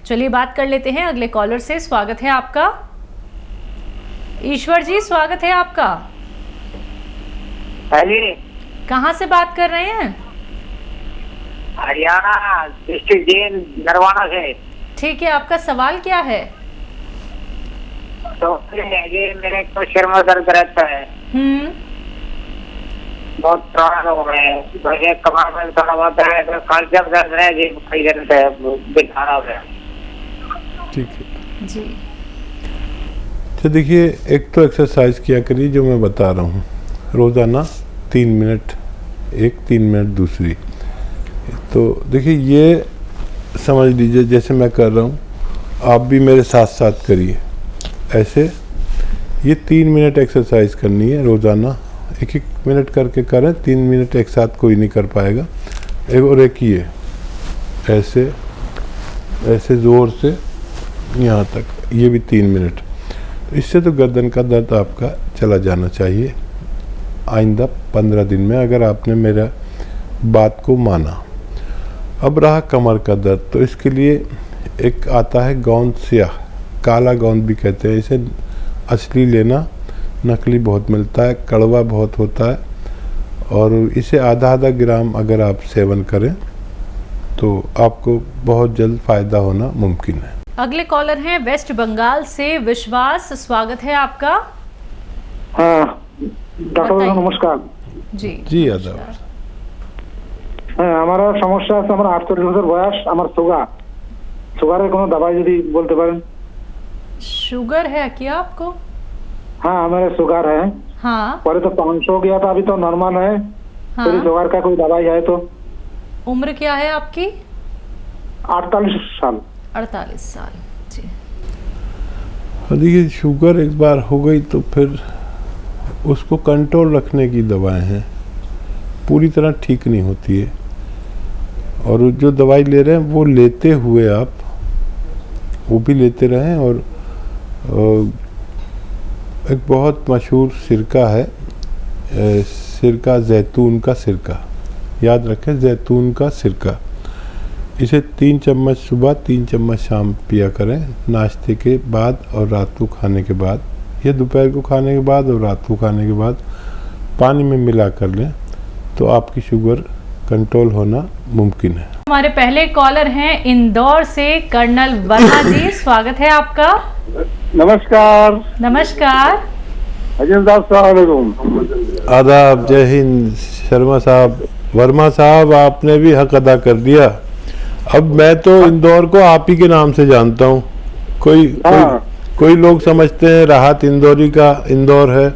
चलिए बात कर लेते हैं अगले कॉलर से। स्वागत है आपका। ईश्वर जी, स्वागत है आपका। कहाँ से बात कर रहे हैं? हरियाणा डिस्ट्रिक्ट जेल नरवाना से। ठीक है, आपका सवाल क्या है? तो ये मेरे को सिर में दर्द रहता है, बहुत पुराना हो गया है, मुझे कमर में थोड़ा बहुत है, तो कल जब दर्द है जी कई दिन से दिखा रहा है। ठीक है जी। तो देखिए, एक तो एक्सरसाइज किया करिए जो मैं बता रहा हूँ रोज़ाना, 3 मिनट एक, 3 मिनट दूसरी। तो देखिए, ये समझ लीजिए जैसे मैं कर रहा हूँ, आप भी मेरे साथ साथ करिए ऐसे। ये 3 मिनट एक्सरसाइज करनी है रोज़ाना, 1-1 मिनट करके करें, 3 मिनट एक साथ कोई नहीं कर पाएगा। और एक ये ऐसे ऐसे ज़ोर से यहाँ तक, ये भी 3 मिनट। इससे तो गर्दन का दर्द आपका चला जाना चाहिए आइंदा 15 दिन में, अगर आपने मेरा बात को माना। अब रहा कमर का दर्द, तो इसके लिए एक आता है गोंद स्याह, काला गोंद भी कहते हैं इसे। असली लेना, नकली बहुत मिलता है, कड़वा बहुत होता है, और इसे आधा ग्राम अगर आप सेवन करें तो आपको बहुत जल्द फ़ायदा होना मुमकिन है। अगले कॉलर हैं वेस्ट बंगाल से विश्वास, स्वागत है आपका। हाँ डॉक्टर नमस्कार। जी जी आदाब। হ্যাঁ, আমার সমস্যা আছে, আমার 48 বছর বয়স, আমার সুগারের কোনো দवाई যদি বলতে পারেন। शुगर है क्या आपको? हाँ मेरा शुगर है। हाँ। पहले तो 500 हो गया था, अभी तो नॉर्मल है। हाँ। तो शुगर का कोई दवाई है तो? उम्र क्या है आपकी? 48 साल। 48 साल। जी। देखिए, शुगर एक बार हो गई तो फिर उसको कंट्रोल रखने की दवाएं हैं, पूरी तरह ठीक नहीं होती है। और जो दवाई ले रहे हैं वो लेते हुए आप वो भी लेते रहें। और एक बहुत मशहूर सिरका है, सिरका, जैतून का सिरका, याद रखें, जैतून का सिरका। इसे 3 चम्मच सुबह, 3 चम्मच शाम पिया करें, नाश्ते के बाद और रात को खाने के बाद, या दोपहर को खाने के बाद और रात को खाने के बाद पानी में मिला कर लें, तो आपकी शुगर कंट्रोल होना मुमकिन है। हमारे पहले कॉलर हैं इंदौर से कर्नल वर्मा जी, स्वागत है आपका। नमस्कार। नमस्कार। आदाब, जय हिंद। शर्मा साहब, वर्मा साहब, आपने भी हक अदा कर दिया। अब मैं तो इंदौर को आप ही के नाम से जानता हूँ। कोई लोग समझते हैं राहत इंदौरी का इंदौर है,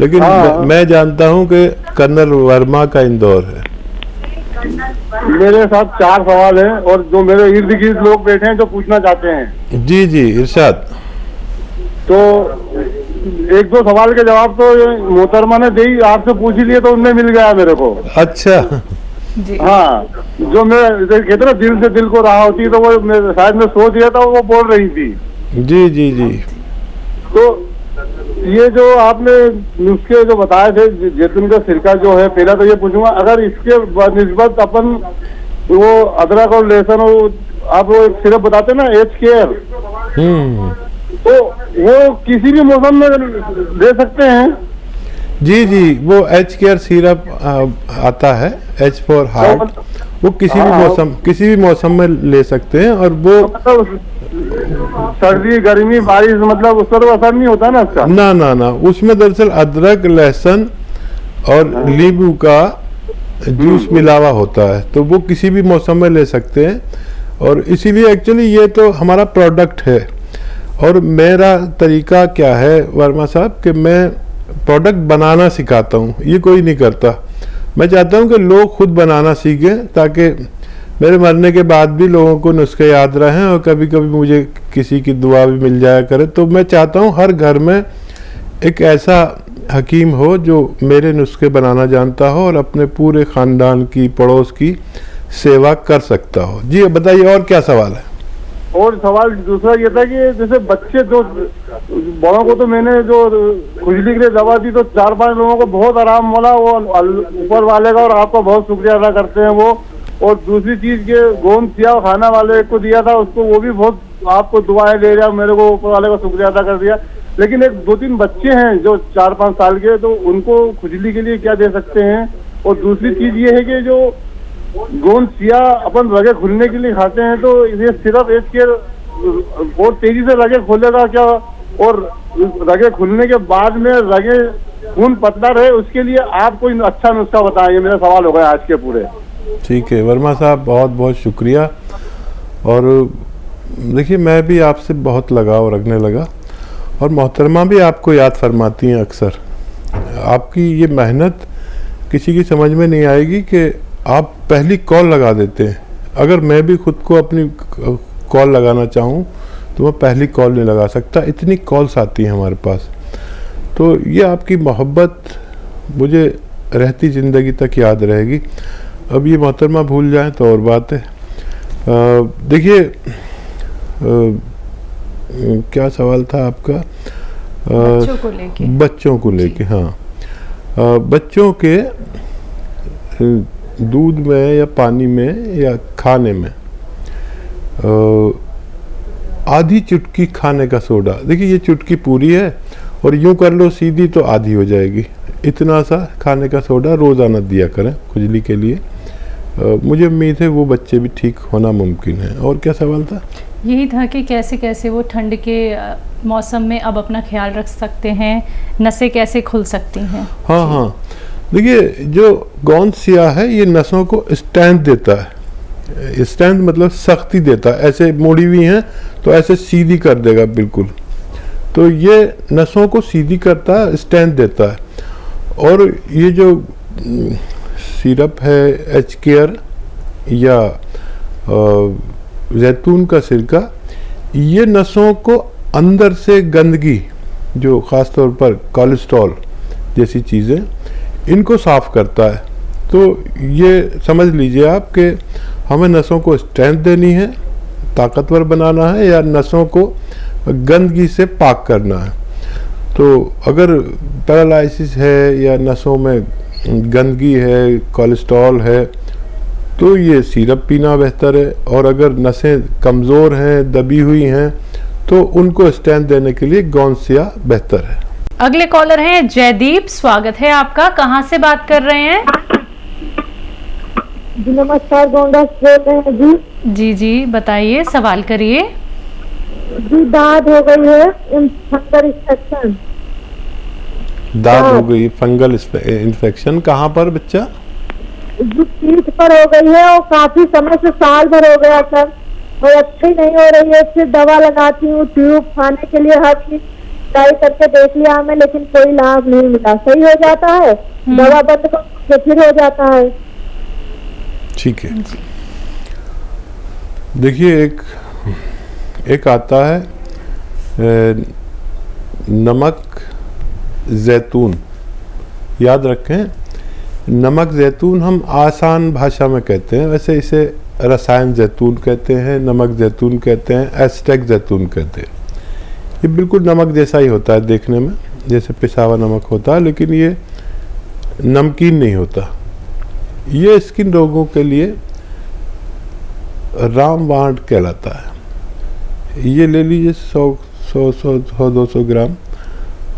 लेकिन मैं जानता हूँ कि कर्नल वर्मा का इंदौर है। मेरे साथ 4 सवाल हैं, और जो मेरे इर्द गिर्द लोग बैठे हैं जो पूछना चाहते हैं। जी जी, इरशाद। तो 1-2 सवाल के जवाब तो मोहतरमा ने दे ही, आपसे पूछ ही लिए तो उनमें मिल गया मेरे को। अच्छा जी। हाँ, जो मैं कहते ना दिल से दिल को रहा होती, तो वो शायद मैं सोच लिया था, वो बोल रही थी। जी जी जी। तो ये जो आपने नुस्खे जो बताए थे, जैतून का सिरका जो है, पहला तो ये पूछूंगा, अगर इसके निस्बत अपन वो अदरक और लहसुन आप वो सिरप बताते ना, एच केयर, तो वो किसी भी मौसम में दे सकते हैं? जी जी, वो एच केयर सिरप आता है, H फॉर हार्ट, वो किसी भी मौसम में ले सकते हैं। और वो सर्दी, गर्मी, बारिश, मतलब उस पर असर नहीं होता ना इसका? ना ना ना, उसमें दरअसल अदरक, लहसुन और नींबू का जूस मिलावा होता है, तो वो किसी भी मौसम में ले सकते हैं। और इसीलिए एक्चुअली ये तो हमारा प्रोडक्ट है। और मेरा तरीका क्या है वर्मा साहब, कि मैं प्रोडक्ट बनाना सिखाता हूँ, ये कोई नहीं करता। मैं चाहता हूँ कि लोग खुद बनाना सीखें, ताकि मेरे मरने के बाद भी लोगों को नुस्खे याद रहें, और कभी कभी मुझे किसी की दुआ भी मिल जाया करे। तो मैं चाहता हूँ हर घर में एक ऐसा हकीम हो जो मेरे नुस्खे बनाना जानता हो और अपने पूरे ख़ानदान की, पड़ोस की सेवा कर सकता हो। जी बताइए, और क्या सवाल है? और सवाल दूसरा ये था कि जैसे बच्चे, जो बड़ों को तो मैंने जो खुजली के लिए दवा दी, तो 4-5 लोगों को बहुत आराम मिला, वो ऊपर वाले का और आपका बहुत शुक्रिया अदा करते हैं वो। और दूसरी चीज के गोंद सिया खाना वाले को दिया था, उसको वो भी बहुत आपको दुआएं दे रहा, मेरे को ऊपर वाले का शुक्रिया अदा कर दिया। लेकिन एक 2-3 बच्चे हैं जो 4-5 साल के, तो उनको खुजली के लिए क्या दे सकते हैं? और दूसरी चीज ये है कि जो गोंद सिया अपन रगे खुलने के लिए खाते हैं, तो ये सिर्फ एक के बहुत तेजी से रगे खोलेगा क्या? और रगे खुलने के बाद में रगे खून पतला रहे, उसके लिए आप कोई अच्छा नुस्खा बताएं। ये मेरा सवाल हो गया आज के पूरे। ठीक है वर्मा साहब, बहुत बहुत शुक्रिया। और देखिए मैं भी आपसे बहुत लगाव रखने लगा, और मोहतरमा भी आपको याद फरमाती हैं अक्सर। आपकी ये मेहनत किसी की समझ में नहीं आएगी कि आप पहली कॉल लगा देते हैं। अगर मैं भी खुद को अपनी कॉल लगाना चाहूँ तो मैं पहली कॉल नहीं लगा सकता, इतनी कॉल्स आती हैं हमारे पास। तो ये आपकी मोहब्बत मुझे रहती ज़िंदगी तक याद रहेगी। अब ये मोहतरमा भूल जाएं तो और बात है। देखिए क्या सवाल था आपका? बच्चों को लेके हाँ, बच्चों के दूध में या पानी में या खाने में आधी चुटकी खाने का सोडा, देखिए ये चुटकी पूरी है और यूं कर लो सीधी तो आधी हो जाएगी, इतना सा खाने का सोडा रोज़ाना दिया करें खुजली के लिए। मुझे उम्मीद है वो बच्चे भी ठीक होना मुमकिन है। और क्या सवाल था? यही था कि कैसे कैसे वो ठंड के मौसम में अब अपना ख्याल रख सकते हैं, नसें कैसे खुल सकती हैं। हाँ हाँ, देखिए जो गोंद सिया है ये नसों को स्ट्रेंथ देता है। स्ट्रेंथ मतलब सख्ती देता है। ऐसे मुड़ी हुई हैं तो ऐसे सीधी कर देगा बिल्कुल, तो ये नसों को सीधी करता है, स्ट्रेंथ देता है। और ये जो सिरप है एच केयर या जैतून का सिरका, ये नसों को अंदर से गंदगी, जो ख़ास तौर पर कोलेस्ट्रॉल जैसी चीज़ें, इनको साफ़ करता है। तो ये समझ लीजिए आप कि हमें नसों को स्ट्रेंथ देनी है, ताकतवर बनाना है, या नसों को गंदगी से पाक करना है। तो अगर पैरालिसिस है या नसों में गंदगी है, कोलेस्ट्रॉल है, तो ये सिरप पीना बेहतर है। और अगर नसें कमज़ोर हैं, दबी हुई हैं, तो उनको स्ट्रेंथ देने के लिए गोंद सिया बेहतर है। अगले कॉलर हैं जयदीप, स्वागत है आपका। कहाँ से बात कर रहे हैं? जी नमस्कार, गोंडा से बोल रहे हैं जी। जी जी बताइए, सवाल करिए। जी दाद हो गई है, फंगल इन्फेक्शन। दाद हो गई, फंगल इन्फेक्शन कहाँ पर बच्चा? जी पीठ पर हो गई है और काफी समय से, साल भर हो गया सर, और अच्छी नहीं हो रही है। फिर दवा लगाती हूँ, ट्यूब खाने के लिए हर चीज ट्राई करके देख लिया हमें, लेकिन कोई लाभ नहीं मिला। सही हो जाता है, दवा बंद कर फिर हो जाता है। ठीक है, देखिए एक आता है नमक जैतून, याद रखें। नमक जैतून हम आसान भाषा में कहते हैं, वैसे इसे रसायन जैतून कहते हैं, नमक जैतून कहते हैं, एस्टेक जैतून कहते हैं। ये बिल्कुल नमक जैसा ही होता है देखने में, जैसे पिसा हुआ नमक होता है, लेकिन ये नमकीन नहीं होता। ये स्किन रोगों के लिए रामबाण कहलाता है। ये ले लीजिए 100-200 ग्राम,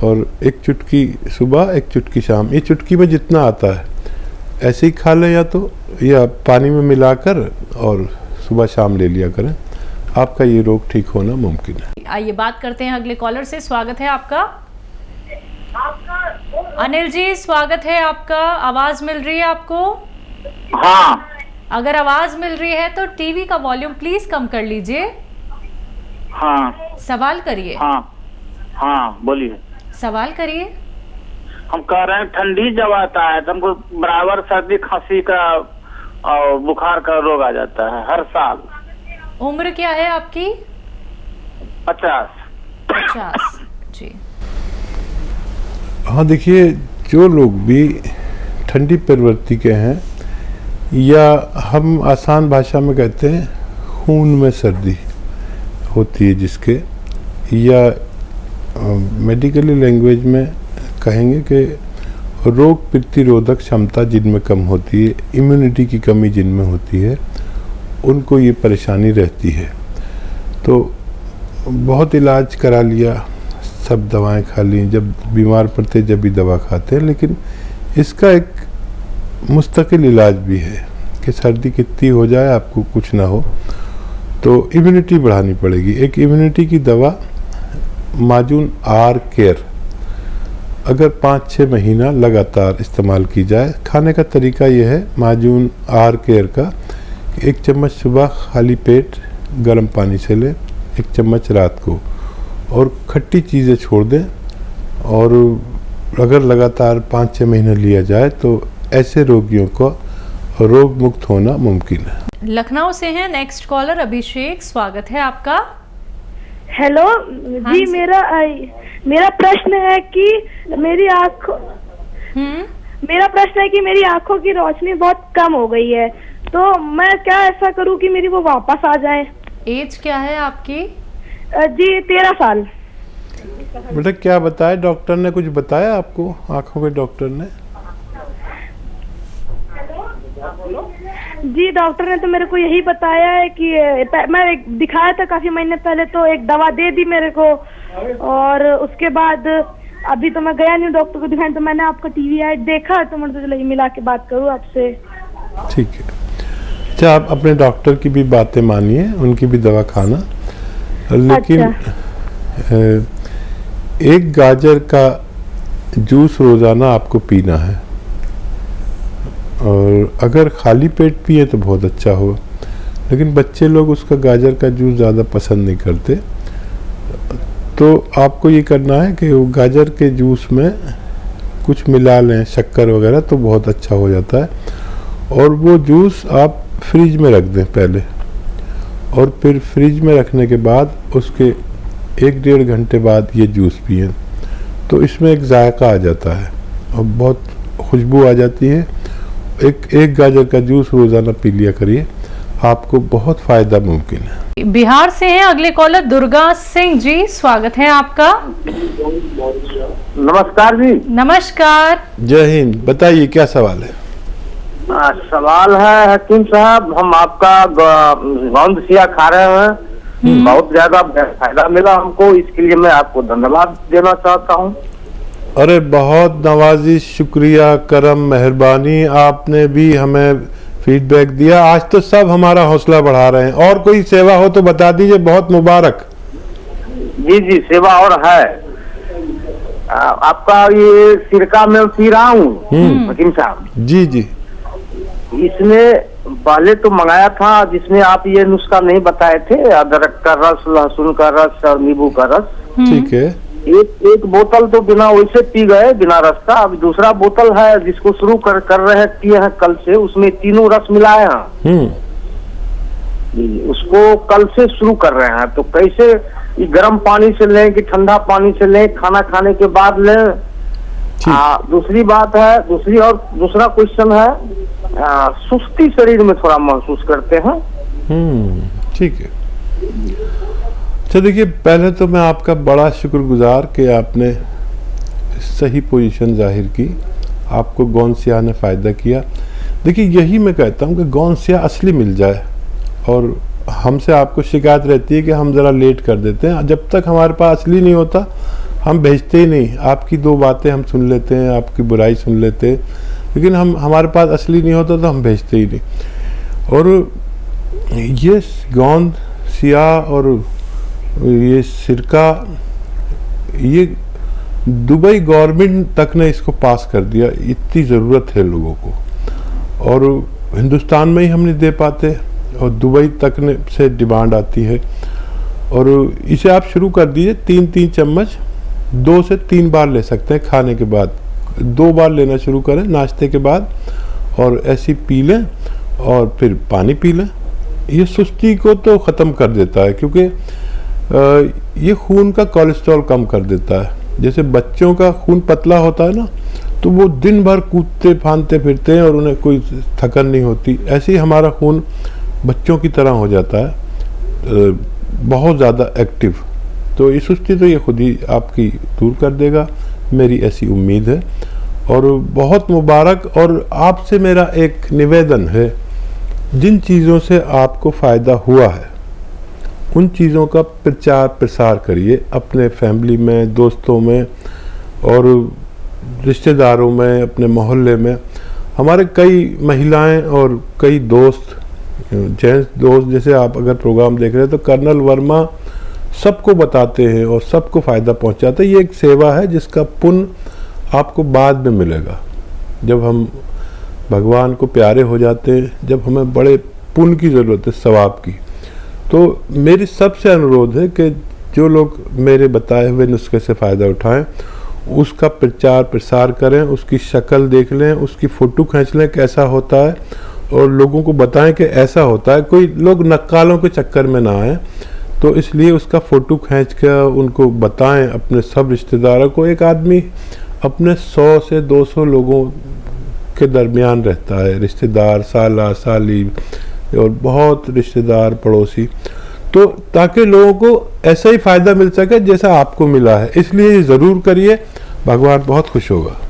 और एक चुटकी सुबह, एक चुटकी शाम। ये चुटकी में जितना आता है ऐसे ही खा लें, या पानी में मिलाकर और सुबह शाम ले लिया करें, आपका ये रोग ठीक होना मुमकिन है। आइए बात करते हैं अगले कॉलर से। स्वागत है आपका। अनिल जी स्वागत है आपका। आवाज मिल रही है आपको? हाँ, अगर आवाज मिल रही है तो टीवी का वॉल्यूम प्लीज कम कर लीजिए। हाँ, सवाल करिए। हाँ बोलिए। सवाल करिए। हम कह रहे हैं ठंडी जब आता है तो हमको बराबर सर्दी खांसी का और बुखार का रोग आ जाता है हर साल। उम्र क्या है आपकी? 50 जी। हाँ देखिए, जो लोग भी ठंडी प्रवृत्ति के हैं, या हम आसान भाषा में कहते हैं खून में सर्दी होती है जिसके, या मेडिकली लैंग्वेज में कहेंगे कि रोग प्रतिरोधक क्षमता जिनमें कम होती है, इम्यूनिटी की कमी जिनमें होती है, उनको ये परेशानी रहती है। तो बहुत इलाज करा लिया, सब दवाएं खा ली, जब बीमार पड़ते जब भी दवा खाते हैं, लेकिन इसका एक मुस्तकिल इलाज भी है कि सर्दी कितनी हो जाए आपको कुछ ना हो, तो इम्यूनिटी बढ़ानी पड़ेगी। एक इम्यूनिटी की दवा माजून आर केयर अगर 5-6 महीना लगातार इस्तेमाल की जाए, खाने का तरीका यह है माजून आर केयर का, 1 चम्मच सुबह खाली पेट गर्म पानी से लें, 1 चम्मच रात को, और खट्टी चीज़ें छोड़ दें। और अगर लगातार 5-6 महीने लिया जाए तो ऐसे रोगियों को रोग मुक्त होना मुमकिन है। लखनऊ से हैं नेक्स्ट कॉलर अभिषेक, स्वागत है आपका। हेलो हाँ जी, मेरा प्रश्न है कि मेरी आंखों की रोशनी बहुत कम हो गई है, तो मैं क्या ऐसा करूं कि मेरी वो वापस आ जाए। एज क्या है आपकी? जी 13 साल। बेटा क्या बताया डॉक्टर ने, कुछ बताया आपको आंखों के डॉक्टर ने? जी डॉक्टर ने तो मेरे को यही बताया है कि मैं दिखाया था काफी महीने पहले, तो एक दवा दे दी मेरे को, और उसके बाद अभी तो मैं गया नहीं डॉक्टर को दिखाने, तो मैंने आपका टीवी ऐड देखा, तो मैं तो मिला के बात करूँ आपसे। ठीक है, अच्छा आप अपने डॉक्टर की भी बातें मानिए, उनकी भी दवा खाना, लेकिन एक गाजर का जूस रोज़ाना आपको पीना है, और अगर खाली पेट पिए तो बहुत अच्छा हो, लेकिन बच्चे लोग उसका गाजर का जूस ज़्यादा पसंद नहीं करते। तो आपको ये करना है कि वो गाजर के जूस में कुछ मिला लें, शक्कर वगैरह, तो बहुत अच्छा हो जाता है। और वो जूस आप फ्रिज में रख दें पहले, और फिर फ्रिज में रखने के बाद उसके 1-1.5 घंटे बाद ये जूस पिए, तो इसमें एक जायका आ जाता है और बहुत खुशबू आ जाती है। एक गाजर का जूस रोज़ाना पी लिया करिए, आपको बहुत फ़ायदा मुमकिन है। बिहार से हैं अगले कॉलर दुर्गा सिंह जी, स्वागत है आपका। नमस्कार जी। नमस्कार। जय हिंद, बताइए क्या सवाल है? सवाल है हकीम साहब, हम आपका गौंदसिया खा रहे हैं, बहुत ज्यादा फायदा मिला हमको, इसके लिए मैं आपको धन्यवाद देना चाहता हूँ। अरे बहुत नवाजिश, शुक्रिया, करम, मेहरबानी, आपने भी हमें फीडबैक दिया, आज तो सब हमारा हौसला बढ़ा रहे हैं। और कोई सेवा हो तो बता दीजिए, बहुत मुबारक। जी सेवा और है, आपका ये सिरका में पी रहा हूँ हकीम साहब। जी इसमें पहले तो मंगाया था जिसमें आप ये नुस्खा नहीं बताए थे, अदरक का रस, लहसुन का रस और नींबू का रस। ठीक है। एक बोतल तो बिना वैसे पी गए, बिना रस का। अब दूसरा बोतल है जिसको शुरू कर रहे पिए हैं कल से, उसमें तीनों रस मिलाए हैं। उसको कल से शुरू कर रहे हैं, तो कैसे गर्म पानी से लें कि ठंडा पानी से लें, खाना खाने के बाद लें? दूसरी बात है, दूसरा क्वेश्चन है, सुस्ती शरीर में थोड़ा महसूस करते हैं। ठीक है। अच्छा देखिए, पहले तो मैं आपका बड़ा शुक्रगुजार कि आपने सही पोजीशन जाहिर की, आपको गौंसिया ने फ़ायदा किया। देखिए यही मैं कहता हूँ कि गौंसिया असली मिल जाए, और हमसे आपको शिकायत रहती है कि हम ज़रा लेट कर देते हैं। जब तक हमारे पास असली नहीं होता हम भेजते ही नहीं। आपकी 2 बातें हम सुन लेते हैं, आपकी बुराई सुन लेते हैं, लेकिन हमारे पास असली नहीं होता तो हम भेजते ही नहीं। और ये गोंद सिया और ये सिरका, ये दुबई गवर्नमेंट तक ने इसको पास कर दिया, इतनी ज़रूरत है लोगों को, और हिंदुस्तान में ही हम नहीं दे पाते, और दुबई तक ने से डिमांड आती है। और इसे आप शुरू कर दीजिए, 3-3 चम्मच 2 से 3 बार ले सकते हैं खाने के बाद। 2 बार लेना शुरू करें नाश्ते के बाद, और ऐसी पी लें, और फिर पानी पी लें। ये सुस्ती को तो ख़त्म कर देता है, क्योंकि ये खून का कोलेस्ट्रॉल कम कर देता है। जैसे बच्चों का खून पतला होता है ना, तो वो दिन भर कूदते फांदते फिरते हैं और उन्हें कोई थकन नहीं होती, ऐसे ही हमारा खून बच्चों की तरह हो जाता है, बहुत ज़्यादा एक्टिव। तो ये सुस्ती तो ये खुद ही आपकी दूर कर देगा, मेरी ऐसी उम्मीद है। और बहुत मुबारक। और आपसे मेरा एक निवेदन है, जिन चीज़ों से आपको फ़ायदा हुआ है उन चीज़ों का प्रचार प्रसार करिए अपने फैमिली में, दोस्तों में और रिश्तेदारों में, अपने मोहल्ले में। हमारे कई महिलाएं और कई दोस्त, जेंट्स दोस्त, जैसे आप अगर प्रोग्राम देख रहे हैं तो कर्नल वर्मा सबको बताते हैं और सबको फ़ायदा पहुंचाते हैं। ये एक सेवा है जिसका पुण्य आपको बाद में मिलेगा। जब हम भगवान को प्यारे हो जाते हैं, जब हमें बड़े पुण्य की ज़रूरत है, सवाब की, तो मेरी सबसे अनुरोध है कि जो लोग मेरे बताए हुए नुस्खे से फ़ायदा उठाएं, उसका प्रचार प्रसार करें, उसकी शक्ल देख लें, उसकी फ़ोटो खींच लें कैसा होता है, और लोगों को बताएं कि ऐसा होता है। कोई लोग नक्कालों के चक्कर में ना आए, तो इसलिए उसका फ़ोटो खींच कर उनको बताएं अपने सब रिश्तेदारों को। एक आदमी अपने 100 से 200 लोगों के दरमियान रहता है, रिश्तेदार, साला साली और बहुत रिश्तेदार, पड़ोसी, तो ताकि लोगों को ऐसा ही फ़ायदा मिल सके जैसा आपको मिला है। इसलिए ज़रूर करिए, भगवान बहुत खुश होगा।